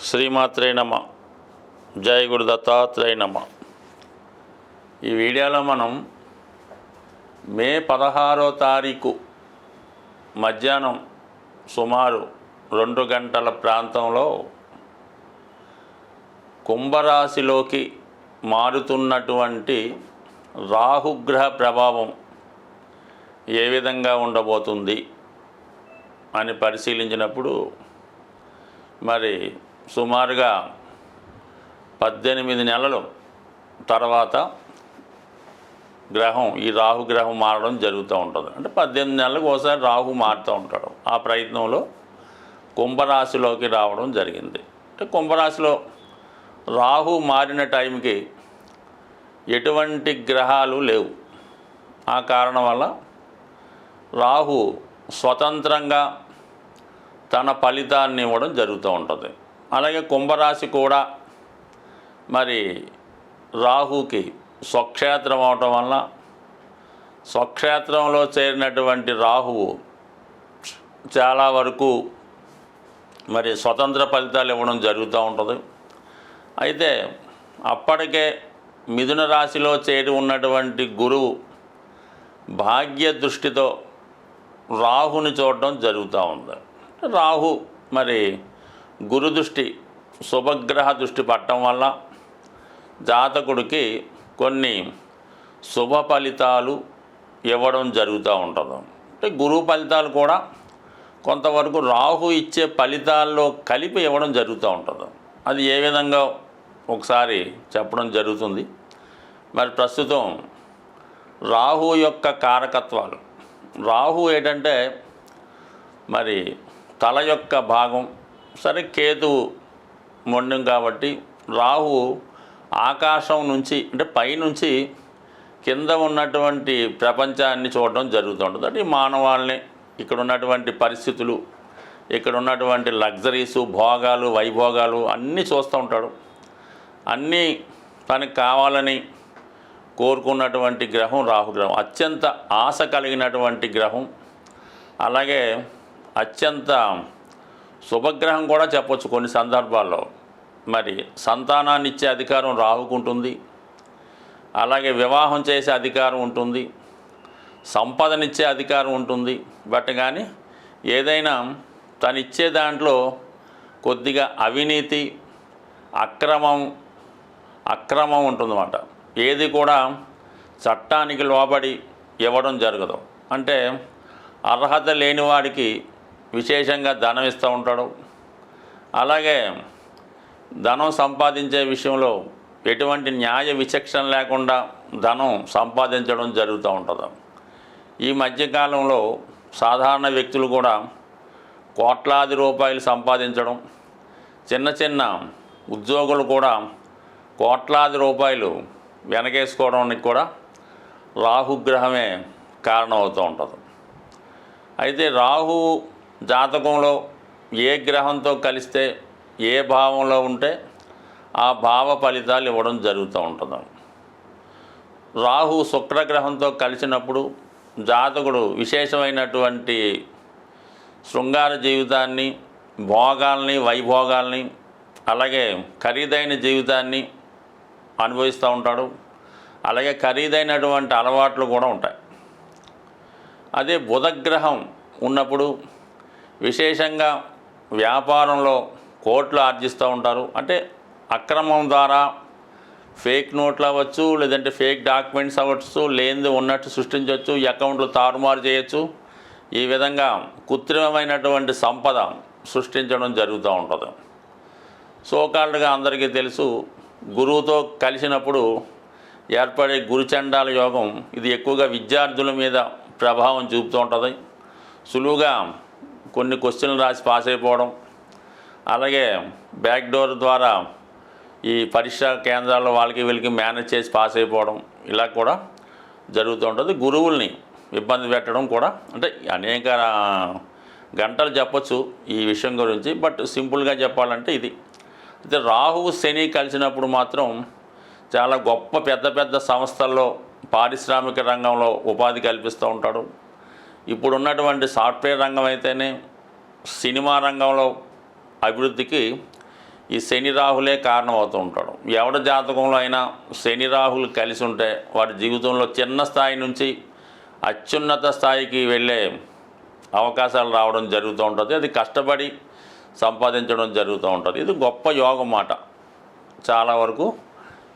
శ్రీమాత్రే నమ. జై గురు దత్తాత్రేయ నమ. ఈ వీడియోలో మనం మే 16వ తారీఖు మధ్యాహ్నం సుమారు 2 గంటల ప్రాంతంలో కుంభరాశిలోకి మారుతున్నటువంటి రాహుగ్రహ ప్రభావం ఏ విధంగా ఉండబోతుంది అని పరిశీలించినప్పుడు మరి సుమారుగా 18 నెలలు తర్వాత గ్రహం ఈ రాహుగ్రహం మారడం జరుగుతూ ఉంటుంది. అంటే 18 నెలలకు ఒకసారి రాహు మారుతూ ఉంటాడు. ఆ ప్రయత్నంలో కుంభరాశిలోకి రావడం జరిగింది. అంటే కుంభరాశిలో రాహు మారిన టైంకి ఎటువంటి గ్రహాలు లేవు. ఆ కారణం వల్ల రాహు స్వతంత్రంగా తన ఫలితాన్ని ఇవ్వడం జరుగుతూ ఉంటుంది. అలాగే కుంభరాశి కూడా మరి రాహుకి స్వక్షేత్రం అవటం వల్ల స్వక్షేత్రంలో చేరినటువంటి రాహువు చాలా వరకు మరి స్వతంత్ర ఫలితాలు ఇవ్వడం జరుగుతూ ఉంటుంది. అయితే అప్పటికే మిథున రాశిలో చేరి ఉన్నటువంటి గురువు భాగ్య దృష్టితో రాహుని చూడడం జరుగుతూ ఉంది. రాహు మరి గురు దృష్టి శుభగ్రహ దృష్టి పట్టడం వల్ల జాతకుడికి కొన్ని శుభ ఫలితాలు ఇవ్వడం జరుగుతూ ఉంటుంది. అంటే గురువు ఫలితాలు కూడా కొంతవరకు రాహు ఇచ్చే ఫలితాల్లో కలిపి ఇవ్వడం జరుగుతూ ఉంటుంది. అది ఏ విధంగా ఒకసారి చెప్పడం జరుగుతుంది. మరి ప్రస్తుతం రాహు యొక్క కారకత్వాలు, రాహు ఏంటంటే మరి తల యొక్క భాగం, సరే కేతువు మొండం కాబట్టి రాహు ఆకాశం నుంచి అంటే పైనుంచి కింద ఉన్నటువంటి ప్రపంచాన్ని చూడడం జరుగుతూ ఉంటుంది. అంటే మానవాళ్ళని, ఇక్కడ ఉన్నటువంటి పరిస్థితులు, ఇక్కడ ఉన్నటువంటి లగ్జరీసు, భోగాలు, వైభోగాలు అన్నీ చూస్తూ ఉంటాడు. అన్నీ తనకు కావాలని కోరుకున్నటువంటి గ్రహం రాహుగ్రహం. అత్యంత ఆశ కలిగినటువంటి గ్రహం. అలాగే అత్యంత శుభగ్రహం కూడా చెప్పొచ్చు కొన్ని సందర్భాల్లో. మరి సంతానాన్ని ఇచ్చే అధికారం రాహుకుంటుంది. అలాగే వివాహం చేసే అధికారం ఉంటుంది, సంపదనిచ్చే అధికారం ఉంటుంది. బట్ కానీ ఏదైనా తను ఇచ్చే దాంట్లో కొద్దిగా అవినీతి, అక్రమం ఉంటుందన్నమాట. ఏది కూడా చట్టానికి లోబడి ఇవ్వడం జరగదు. అంటే అర్హత లేని వాడికి విశేషంగా ధనం ఇస్తూ ఉంటాడు. అలాగే ధనం సంపాదించే విషయంలో ఎటువంటి న్యాయ విచక్షణ లేకుండా ధనం సంపాదించడం జరుగుతూ ఉంటుంది. ఈ మధ్యకాలంలో సాధారణ వ్యక్తులు కూడా కోట్లాది రూపాయలు సంపాదించడం, చిన్న చిన్న ఉద్యోగులు కూడా కోట్లాది రూపాయలు వెనకేసుకోవడానికి కూడా రాహుగ్రహమే కారణమవుతూ ఉంటుంది. అయితే రాహు జాతకంలో ఏ గ్రహంతో కలిస్తే ఏ భావంలో ఉంటే ఆ భావ ఫలితాలు ఇవ్వడం జరుగుతూ ఉంటుంది. రాహు శుక్రగ్రహంతో కలిసినప్పుడు జాతకుడు విశేషమైనటువంటి శృంగార జీవితాన్ని, భోగాల్ని, వైభోగాల్ని, అలాగే ఖరీదైన జీవితాన్ని అనుభవిస్తూ ఉంటాడు. అలాగే ఖరీదైనటువంటి అలవాట్లు కూడా ఉంటాయి. అదే బుధగ్రహం ఉన్నప్పుడు విశేషంగా వ్యాపారంలో కోట్లు ఆర్జిస్తూ ఉంటారు. అంటే అక్రమం ద్వారా ఫేక్ నోట్లు అవ్వచ్చు, లేదంటే ఫేక్ డాక్యుమెంట్స్ అవ్వచ్చు, లేనిది ఉన్నట్టు సృష్టించవచ్చు, అకౌంట్లు తారుమారు చేయొచ్చు. ఈ విధంగా కృత్రిమమైనటువంటి సంపద సృష్టించడం జరుగుతూ ఉంటుంది. సోకాల్డ్గా అందరికీ తెలుసు, గురువుతో కలిసినప్పుడు ఏర్పడే గురుచండాల యోగం ఇది ఎక్కువగా విద్యార్థుల మీద ప్రభావం చూపుతూ ఉంటుంది. సులువుగా కొన్ని క్వశ్చన్లు రాసి పాస్ అయిపోవడం, అలాగే బ్యాక్ డోర్ ద్వారా ఈ పరీక్షా కేంద్రాల్లో వాళ్ళకి వీళ్ళకి మేనేజ్ చేసి పాస్ అయిపోవడం, ఇలా కూడా జరుగుతూ ఉంటుంది. గురువుల్ని ఇబ్బంది పెట్టడం కూడా, అంటే అనేక గంటలు చెప్పచ్చు ఈ విషయం గురించి. బట్ సింపుల్గా చెప్పాలంటే ఇది. అయితే రాహువు శని కలిసినప్పుడు మాత్రం చాలా గొప్ప పెద్ద సంస్థల్లో పారిశ్రామిక రంగంలో ఉపాధి కల్పిస్తూ ఉంటాడు. ఇప్పుడున్నటువంటి సాఫ్ట్వేర్ రంగం అయితేనే, సినిమా రంగంలో అభివృద్ధికి ఈ శని రాహులే కారణం అవుతూ ఉంటాడు. ఎవరి జాతకంలో అయినా శని రాహులు కలిసి ఉంటే వాడి జీవితంలో చిన్న స్థాయి నుంచి అత్యున్నత స్థాయికి వెళ్ళే అవకాశాలు రావడం జరుగుతూ ఉంటుంది. అది కష్టపడి సంపాదించడం జరుగుతూ ఉంటుంది. ఇది గొప్ప యోగం మాట. చాలా వరకు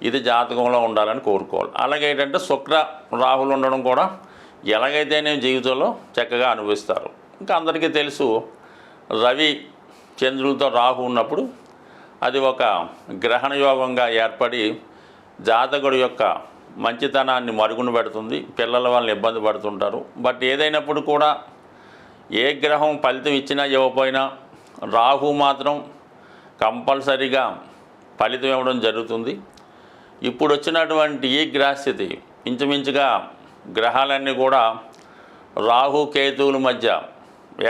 ఇది జాతకంలో ఉండాలని కోరుకోవాలి. అలాగే ఏంటంటే శుక్ర రాహులు ఉండడం కూడా ఎలాగైతేనే జీవితంలో చక్కగా అనుభవిస్తారు. ఇంకా అందరికీ తెలుసు, రవి చంద్రులతో రాహు ఉన్నప్పుడు అది ఒక గ్రహణ యోగంగా ఏర్పడి జాతకుడి యొక్క మంచితనాన్ని మరుగున పెడుతుంది. పిల్లల వాళ్ళని ఇబ్బంది పడుతుంటారు. బట్ ఏదైనప్పుడు కూడా ఏ గ్రహం ఫలితం ఇచ్చినా ఇవ్వకపోయినా రాహు మాత్రం కంపల్సరీగా ఫలితం ఇవ్వడం జరుగుతుంది. ఇప్పుడు వచ్చినటువంటి ఈ గ్రహస్థితి ఇంచుమించుగా గ్రహాలన్నీ కూడా రాహు కేతువుల మధ్య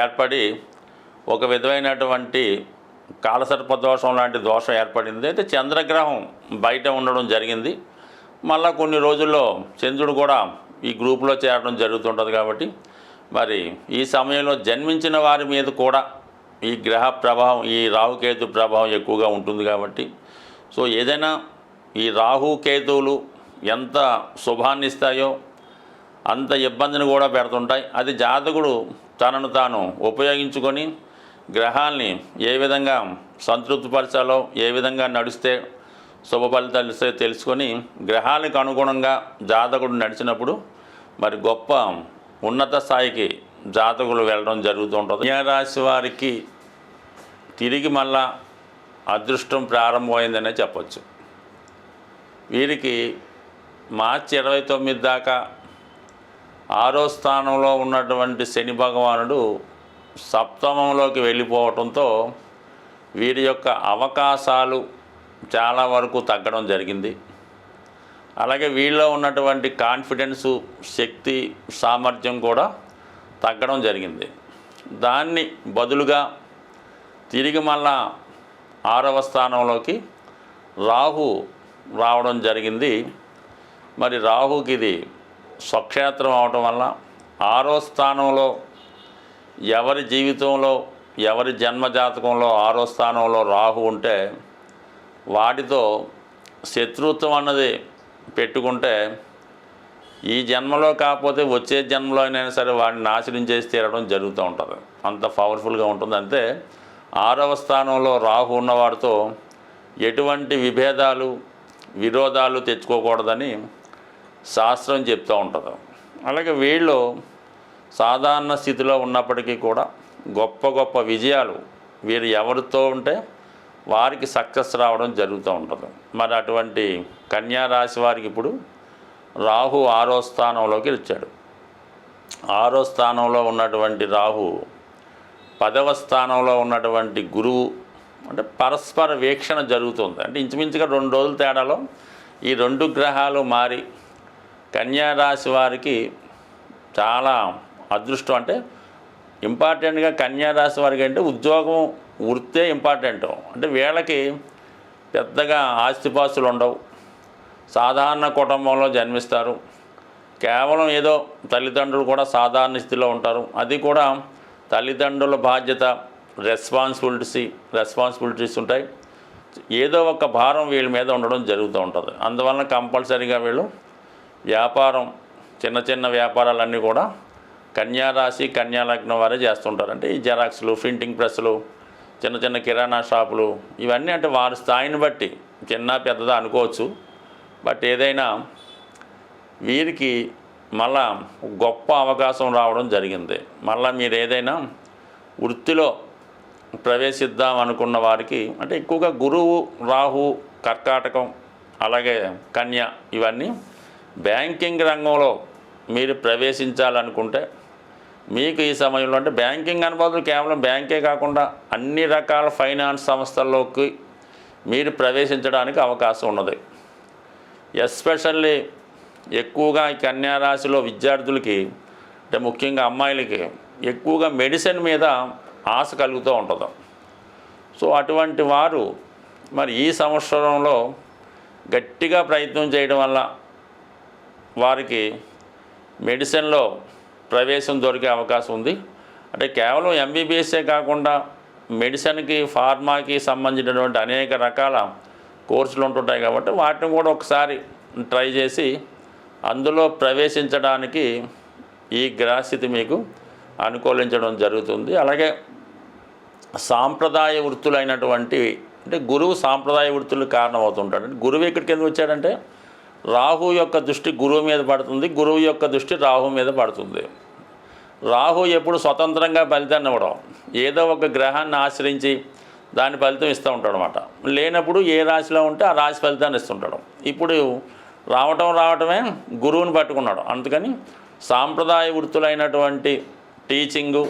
ఏర్పడి ఒక విధమైనటువంటి కాలసర్ప దోషం లాంటి దోషం ఏర్పడింది. అయితే చంద్రగ్రహం బయట ఉండడం జరిగింది. మళ్ళా కొన్ని రోజుల్లో చంద్రుడు కూడా ఈ గ్రూపులో చేరడం జరుగుతుంటుంది. కాబట్టి మరి ఈ సమయంలో జన్మించిన వారి మీద కూడా ఈ గ్రహ ప్రభావం, ఈ రాహుకేతు ప్రభావం ఎక్కువగా ఉంటుంది. కాబట్టి సో ఏదైనా ఈ రాహుకేతువులు ఎంత శుభాన్ని ఇస్తాయో అంత ఇబ్బందిని కూడా పెడుతుంటాయి. అది జాతకుడు తనను తాను ఉపయోగించుకొని గ్రహాల్ని ఏ విధంగా సంతృప్తిపరచాలో, ఏ విధంగా నడిస్తే శుభ ఫలితాలు ఇస్తే తెలుసుకొని గ్రహాలకు అనుగుణంగా జాతకుడు నడిచినప్పుడు మరి గొప్ప ఉన్నత స్థాయికి జాతకులు వెళ్ళడం జరుగుతూ ఉంటుంది. కన్యా రాశి వారికి తిరిగి మళ్ళా అదృష్టం ప్రారంభమైందనే చెప్పచ్చు. వీరికి మార్చి 29 దాకా 6వ స్థానంలో ఉన్నటువంటి శని భగవానుడు సప్తమంలోకి వెళ్ళిపోవడంతో వీరి యొక్క అవకాశాలు చాలా వరకు తగ్గడం జరిగింది. అలాగే వీళ్ళలో ఉన్నటువంటి కాన్ఫిడెన్సు, శక్తి, సామర్థ్యం కూడా తగ్గడం జరిగింది. దాన్ని బదులుగా తిరిగి మళ్ళా 6వ స్థానంలోకి రాహు రావడం జరిగింది. మరి రాహుకి ఇది స్వక్షేత్రం అవటం వల్ల 6వ స్థానంలో ఎవరి జీవితంలో, ఎవరి జన్మజాతకంలో 6వ స్థానంలో రాహు ఉంటే వాటితో శత్రుత్వం అన్నది పెట్టుకుంటే ఈ జన్మలో కాకపోతే వచ్చే జన్మలో అయినా సరే వాడిని నాశనం చేసి తీరడం జరుగుతూ ఉంటుంది. అంత పవర్ఫుల్గా ఉంటుంది. అంతే 6వ స్థానంలో రాహు ఉన్నవాడితో ఎటువంటి విభేదాలు, విరోధాలు తెచ్చుకోకూడదని శాస్త్రం చెప్తూ ఉంటుంది. అలాగే వీళ్ళు సాధారణ స్థితిలో ఉన్నప్పటికీ కూడా గొప్ప గొప్ప విజయాలు వీరు ఎవరితో ఉంటే వారికి సక్సెస్ రావడం జరుగుతూ ఉంటుంది. మరి అటువంటి కన్యా రాశి వారికి ఇప్పుడు రాహు 6వ స్థానంలోకి వచ్చాడు. 6వ స్థానంలో ఉన్నటువంటి రాహు 10వ స్థానంలో ఉన్నటువంటి గురువు, అంటే పరస్పర వీక్షణ జరుగుతుంది. అంటే ఇంచుమించుగా 2 రోజుల తేడాలో ఈ 2 గ్రహాలు మారి కన్యా రాశి వారికి చాలా అదృష్టం. అంటే ఇంపార్టెంట్గా కన్యా రాశి వారికి అంటే ఉద్యోగం, వృత్తే ఇంపార్టెంట్. అంటే వీళ్ళకి పెద్దగా ఆస్తిపాస్తులు ఉండవు, సాధారణ కుటుంబంలో జన్మిస్తారు. కేవలం ఏదో తల్లిదండ్రులు కూడా సాధారణ స్థితిలో ఉంటారు. అది కూడా తల్లిదండ్రుల బాధ్యత, రెస్పాన్సిబిలిటీస్ ఉంటాయి. ఏదో ఒక భారం వీళ్ళ మీద ఉండడం జరుగుతూ ఉంటుంది. అందువలన కంపల్సరీగా వీళ్ళు వ్యాపారం, చిన్న చిన్న వ్యాపారాలన్నీ కూడా కన్యా రాశి, కన్యా లగ్నం వారే చేస్తుంటారు. అంటే ఈ జెరాక్స్లు, ప్రింటింగ్ ప్రెస్లు, చిన్న చిన్న కిరాణా షాపులు, ఇవన్నీ అంటే వారి స్థాయిని బట్టి చిన్న పెద్దదా అనుకోవచ్చు. బట్ ఏదైనా వీరికి మళ్ళా గొప్ప అవకాశం రావడం జరిగింది. మళ్ళీ మీరు ఏదైనా వృత్తిలో ప్రవేశిద్దాం అనుకున్న వారికి, అంటే ఎక్కువగా గురువు, రాహు, కర్కాటకం, అలాగే కన్య, ఇవన్నీ బ్యాంకింగ్ రంగంలో మీరు ప్రవేశించాలనుకుంటే మీకు ఈ సమయంలో, అంటే బ్యాంకింగ్ అనుభవం కేవలం బ్యాంకే కాకుండా అన్ని రకాల ఫైనాన్స్ సంస్థల్లోకి మీరు ప్రవేశించడానికి అవకాశం ఉన్నది. ఎస్పెషల్లీ ఎక్కువగా ఈ కన్యా రాశిలో విద్యార్థులకి, అంటే ముఖ్యంగా అమ్మాయిలకి ఎక్కువగా మెడిసిన్ మీద ఆశ కలుగుతూ ఉంటుంది. సో అటువంటి వారు మరి ఈ సంవత్సరంలో గట్టిగా ప్రయత్నం చేయడం వల్ల వారికి మెడిసిన్లో ప్రవేశం దొరికే అవకాశం ఉంది. అంటే కేవలం ఎంబీబీఎస్ఏ కాకుండా మెడిసిన్కి ఫార్మాకి సంబంధించినటువంటి అనేక రకాల కోర్సులు ఉంటుంటాయి కాబట్టి వాటిని కూడా ఒకసారి ట్రై చేసి అందులో ప్రవేశించడానికి ఈ గ్రహస్థితి మీకు అనుకూలించడం జరుగుతుంది. అలాగే సాంప్రదాయ వృత్తులైనటువంటి అంటే గురువు సాంప్రదాయ వృత్తులకు కారణమవుతుంటాడు. అంటే గురువు ఎక్కడికి ఎందుకు వచ్చాడంటే రాహు యొక్క దృష్టి గురువు మీద పడుతుంది, గురువు యొక్క దృష్టి రాహు మీద పడుతుంది. రాహు ఎప్పుడు స్వతంత్రంగా ఫలితాన్ని ఇవ్వడం, ఏదో ఒక గ్రహాన్ని ఆశ్రయించి దాని ఫలితం ఇస్తూ ఉంటాడు అనమాట. లేనప్పుడు ఏ రాశిలో ఉంటే ఆ రాశి ఫలితాన్ని ఇస్తుంటాడు. ఇప్పుడు రావటమే గురువుని పట్టుకున్నాడు. అందుకని సాంప్రదాయ వృత్తులైనటువంటి టీచింగు,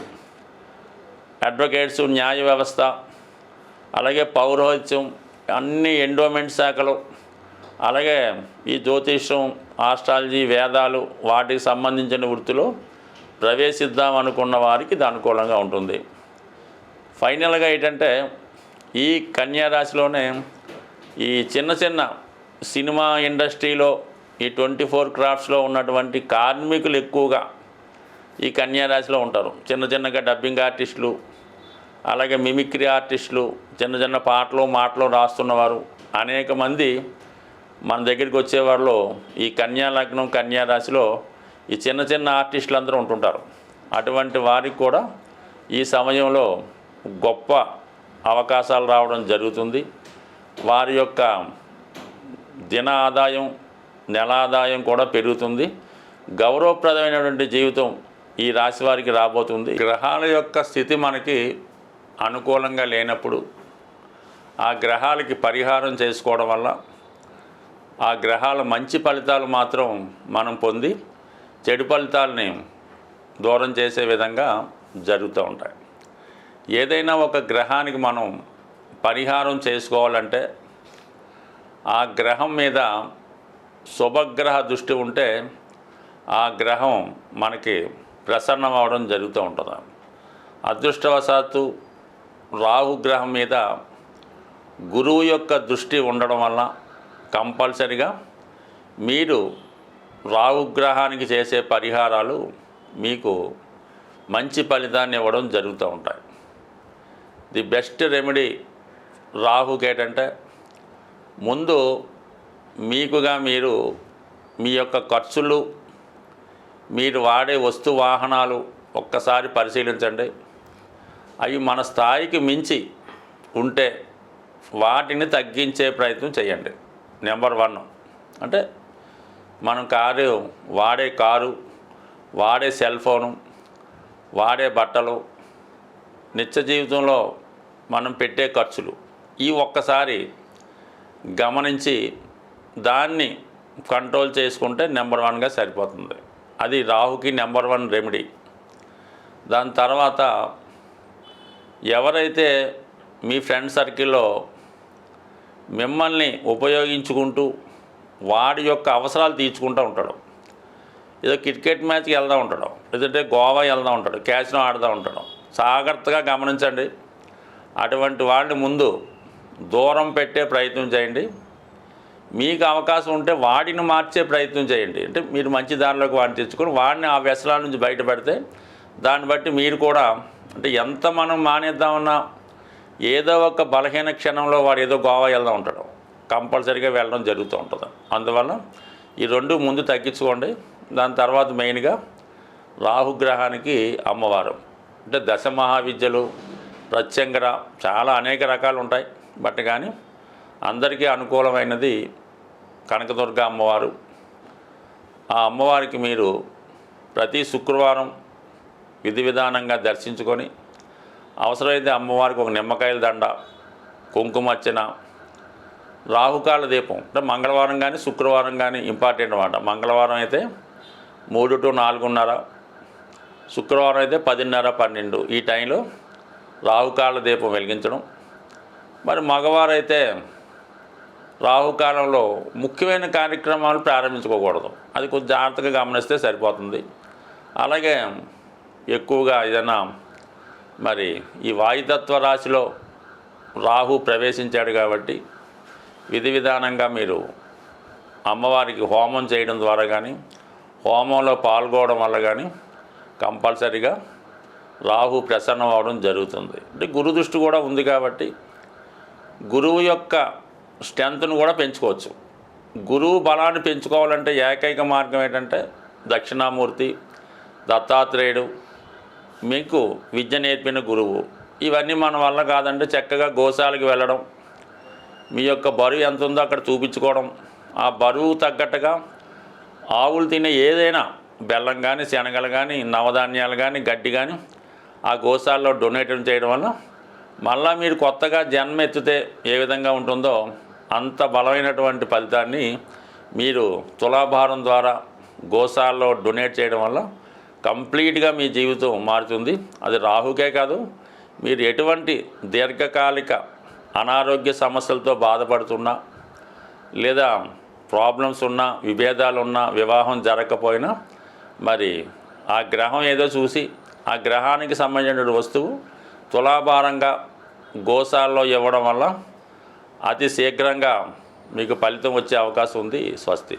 అడ్వకేట్స్, న్యాయ వ్యవస్థ, అలాగే పౌరోహిత్యం, అన్ని ఎండోమెంట్ శాఖలు, అలాగే ఈ జ్యోతిష్యం, ఆస్ట్రాలజీ, వేదాలు, వాటికి సంబంధించిన వృత్తిలో ప్రవేశిద్దాం అనుకున్న వారికి ఇది అనుకూలంగా ఉంటుంది. ఫైనల్గా ఏంటంటే ఈ కన్యా రాశిలోనే ఈ చిన్న చిన్న సినిమా ఇండస్ట్రీలో ఈ 24 క్రాఫ్ట్స్లో ఉన్నటువంటి కార్మికులు ఎక్కువగా ఈ కన్యా రాశిలో ఉంటారు. చిన్నగా డబ్బింగ్ ఆర్టిస్టులు, అలాగే మిమిక్రీ ఆర్టిస్టులు, చిన్న మాటలు రాస్తున్నవారు అనేక మంది మన దగ్గరికి వచ్చేవారిలో ఈ కన్యా లగ్నం, కన్యా రాశిలో ఈ చిన్న ఆర్టిస్టులు అందరూ ఉంటుంటారు. అటువంటి వారికి కూడా ఈ సమయంలో గొప్ప అవకాశాలు రావడం జరుగుతుంది. వారి యొక్క దిన ఆదాయం, నెల ఆదాయం కూడా పెరుగుతుంది. గౌరవప్రదమైనటువంటి జీవితం ఈ రాశి వారికి రాబోతుంది. గ్రహాల యొక్క స్థితి మనకి అనుకూలంగా లేనప్పుడు ఆ గ్రహాలకి పరిహారం చేసుకోవడం వల్ల ఆ గ్రహాల మంచి ఫలితాలు మాత్రం మనం పొంది చెడు ఫలితాలని దూరం చేసే విధంగా జరుగుతూ ఉంటాయి. ఏదైనా ఒక గ్రహానికి మనం పరిహారం చేసుకోవాలంటే ఆ గ్రహం మీద శుభగ్రహ దృష్టి ఉంటే ఆ గ్రహం మనకి ప్రసన్నం అవడం జరుగుతూ ఉంటుంది. అదృష్టవశాత్తు రాహుగ్రహం మీద గురువు యొక్క దృష్టి ఉండడం వల్ల కంపల్సరిగా మీరు రాహుగ్రహానికి చేసే పరిహారాలు మీకు మంచి ఫలితాన్ని ఇవ్వడం జరుగుతూ ఉంటాయి. ది బెస్ట్ రెమెడీ రాహుకి ఏంటంటే ముందు మీకుగా మీరు మీ యొక్క ఖర్చులు, మీరు వాడే వస్తు వాహనాలు ఒక్కసారి పరిశీలించండి. అవి మన స్థాయికి మించి ఉంటే వాటిని తగ్గించే ప్రయత్నం చేయండి. నెంబర్ 1 అంటే మనం వాడే కారు, వాడే సెల్ ఫోను, వాడే బట్టలు, నిత్య జీవితంలో మనం పెట్టే ఖర్చులు ఈ ఒక్కసారి గమనించి దాన్ని కంట్రోల్ చేసుకుంటే నెంబర్ 1గా సరిపోతుంది. అది రాహుకి నెంబర్ 1 రెమెడీ. దాని తర్వాత ఎవరైతే మీ ఫ్రెండ్ సర్కిల్లో మిమ్మల్ని ఉపయోగించుకుంటూ వాడి యొక్క అవసరాలు తీర్చుకుంటూ ఉంటాడు, ఏదో క్రికెట్ మ్యాచ్కి వెళ్తూ ఉంటాడు, లేదంటే గోవా వెళ్తూ ఉంటాడు, క్యాసినో ఆడుతూ ఉంటాడు, జాగ్రత్తగా గమనించండి. అటువంటి వాళ్ళని ముందు దూరం పెట్టే ప్రయత్నం చేయండి. మీకు అవకాశం ఉంటే వాడిని మార్చే ప్రయత్నం చేయండి. అంటే మీరు మంచి దారిలోకి వాడిని తెచ్చుకొని వాడిని ఆ వ్యసనాల నుంచి బయటపడితే దాన్ని బట్టి మీరు కూడా అంటే ఎంత మనం మానేద్దామన్నా ఏదో ఒక బలహీన క్షణంలో వాడు ఏదో గోవా వెళ్తూ ఉంటాడు, కంపల్సరీగా వెళ్ళడం జరుగుతూ ఉంటుంది. అందువల్ల ఈ 2 ముందు తగ్గించుకోండి. దాని తర్వాత మెయిన్గా రాహుగ్రహానికి అమ్మవారు అంటే దశ మహావిద్యలు, ప్రత్యంగర, చాలా అనేక రకాలు ఉంటాయి. బట్ కానీ అందరికీ అనుకూలమైనది కనకదుర్గ అమ్మవారు. ఆ అమ్మవారికి మీరు ప్రతి శుక్రవారం విధి విధానంగా దర్శించుకొని అవసరమైతే అమ్మవారికి ఒక నిమ్మకాయల దండ, కుంకుమర్చన, రాహుకాల దీపం అంటే మంగళవారం కానీ శుక్రవారం కానీ ఇంపార్టెంట్ అన్నమాట. మంగళవారం అయితే 3 to 4:30, శుక్రవారం అయితే 10:30, 12 ఈ టైంలో రాహుకాల దీపం వెలిగించడం. మరి మగవారైతే రాహుకాలంలో ముఖ్యమైన కార్యక్రమాలు ప్రారంభించుకోకూడదు. అది కొంచెం జాగ్రత్తగా గమనిస్తే సరిపోతుంది. అలాగే ఎక్కువగా ఏదైనా మరి ఈ వాయుతత్వ రాశిలో రాహు ప్రవేశించాడు కాబట్టి విధి విధానంగా మీరు అమ్మవారికి హోమం చేయడం ద్వారా కానీ హోమంలో పాల్గొనడం వల్ల కానీ కంపల్సరీగా రాహు ప్రసన్నం అవడం జరుగుతుంది. అంటే గురు దృష్టి కూడా ఉంది కాబట్టి గురువు యొక్క స్ట్రెంత్ను కూడా పెంచుకోవచ్చు. గురువు బలాన్ని పెంచుకోవాలంటే ఏకైక మార్గం ఏంటంటే దక్షిణామూర్తి, దత్తాత్రేయుడు, మీకు విద్య నేర్పిన గురువు. ఇవన్నీ మన వల్ల కాదంటే చక్కగా గోశాలకు వెళ్ళడం, మీ యొక్క బరువు ఎంత ఉందో అక్కడ చూపించుకోవడం, ఆ బరువు తగ్గట్టుగా ఆవులు తినే ఏదైనా బెల్లం కానీ, శనగలు కానీ, నవధాన్యాలు కానీ, గడ్డి కానీ ఆ గోశాలలో డొనేట్ చేయడం వల్ల మళ్ళీ మీరు కొత్తగా జన్మ ఎత్తితే ఏ విధంగా ఉంటుందో అంత బలమైనటువంటి ఫలితాన్ని మీరు తులాభారం ద్వారా గోశాలలో డొనేట్ చేయడం వల్ల కంప్లీట్గా మీ జీవితం మారుతుంది. అది రాహుకే కాదు, మీరు ఎటువంటి దీర్ఘకాలిక అనారోగ్య సమస్యలతో బాధపడుతున్నా, లేదా ప్రాబ్లమ్స్ ఉన్నా, విభేదాలు ఉన్నా, వివాహం జరగకపోయినా మరి ఆ గ్రహం ఏదో చూసి ఆ గ్రహానికి సంబంధించిన వస్తువు తులాభారంగా గోశాలలో ఇవ్వడం వల్ల అతి శీఘ్రంగా మీకు ఫలితం వచ్చే అవకాశం ఉంది. స్వస్తి.